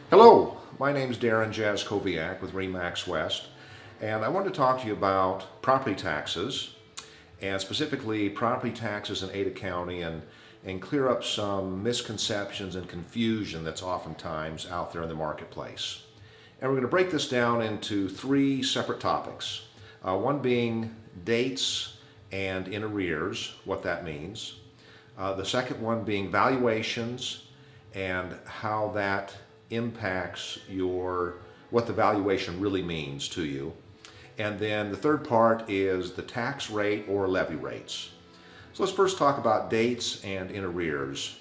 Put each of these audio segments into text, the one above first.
Hello, my name is Darren Jaskowiak with Remax West, and I wanted to talk to you about property taxes, and specifically property taxes in Ada County, and clear up some misconceptions and confusion that's oftentimes out there in the marketplace. And we're going to break this down into three separate topics. One being dates and in arrears, what that means. The second one being valuations and how that impacts what the valuation really means to you. And then the third part is the tax rate or levy rates. So let's first talk about dates and in arrears.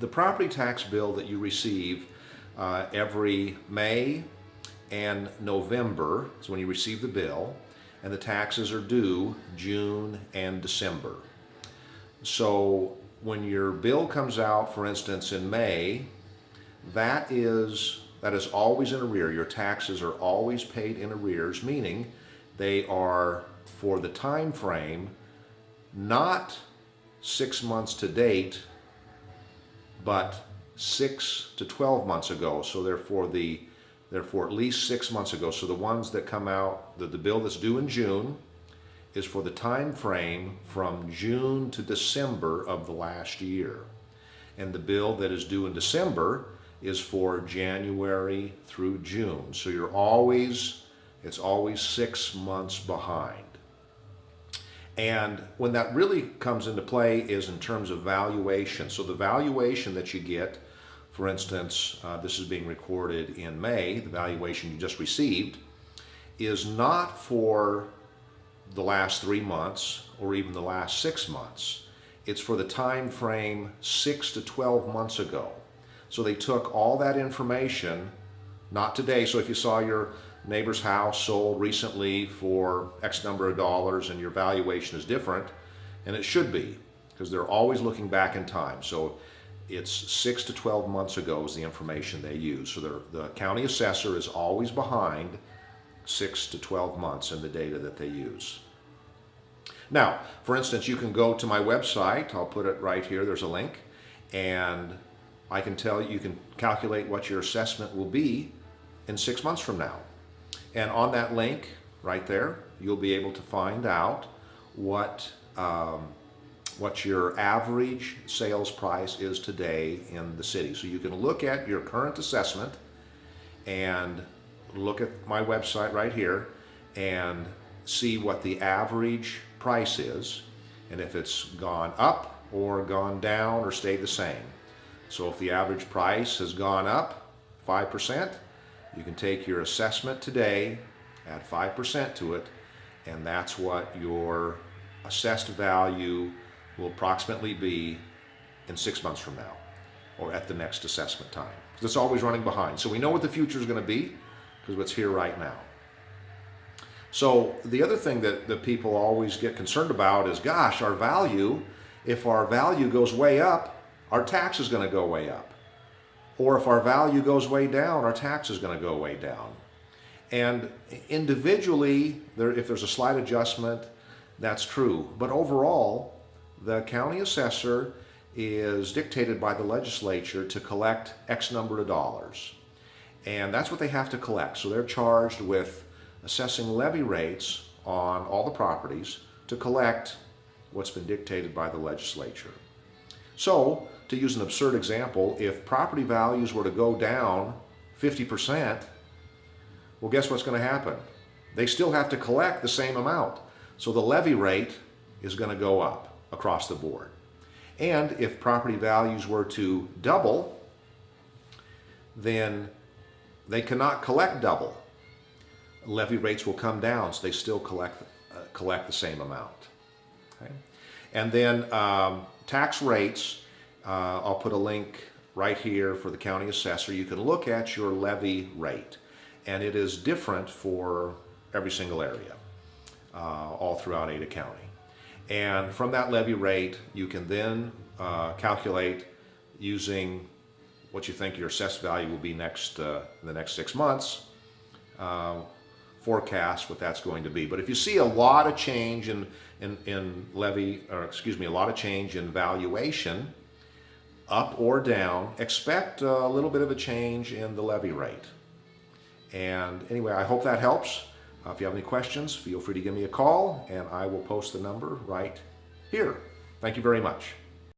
The property tax bill that you receive every May and November is when you receive the bill, and the taxes are due June and December. So when your bill comes out, for instance, in May, that is always in arrears. Your taxes are always paid in arrears, meaning they are for the time frame, not 6 months to date, but 6 to 12 months ago. So therefore at least 6 months ago. So the ones that come out, the bill that's due in June is for the time frame from June to December of the last year. And the bill that is due in December is for January through June. So it's always 6 months behind. And when that really comes into play is in terms of valuation. So the valuation that you get, for instance, this is being recorded in May, the valuation you just received, is not for the last 3 months or even the last 6 months. It's for the time frame 6 to 12 months ago. So they took all that information, not today. So if you saw your neighbor's house sold recently for X number of dollars and your valuation is different, and it should be, because they're always looking back in time. So it's 6 to 12 months ago is the information they use. So the county assessor is always behind 6 to 12 months in the data that they use. Now, for instance, you can go to my website. I'll put it right here. There's a link. And I can tell you can calculate what your assessment will be in 6 months from now. And on that link right there, you'll be able to find out what your average sales price is today in the city. So you can look at your current assessment and look at my website right here and see what the average price is, and if it's gone up or gone down or stayed the same. So if the average price has gone up 5%, you can take your assessment today, add 5% to it, and that's what your assessed value will approximately be in 6 months from now, or at the next assessment time. It's always running behind. So we know what the future is going to be, because what's here right now. So the other thing that people always get concerned about is, gosh, if our value goes way up, our tax is going to go way up. Or if our value goes way down, our tax is going to go way down. And individually, if there's a slight adjustment, that's true. But overall, the county assessor is dictated by the legislature to collect X number of dollars. And that's what they have to collect. So they're charged with assessing levy rates on all the properties to collect what's been dictated by the legislature. So, to use an absurd example, if property values were to go down 50%, well, guess what's going to happen? They still have to collect the same amount. So the levy rate is going to go up across the board. And if property values were to double, then they cannot collect double. Levy rates will come down, so they still collect the same amount. Okay? And then tax rates, I'll put a link right here for the county assessor. You can look at your levy rate, and it is different for every single area, all throughout Ada County. And from that levy rate, you can then calculate using what you think your assessed value will be in the next 6 months, forecast what that's going to be. But if you see a lot of change in a lot of change in valuation, up or down, expect a little bit of a change in the levy rate. And anyway, I hope that helps. If you have any questions, feel free to give me a call, and I will post the number right here. Thank you very much.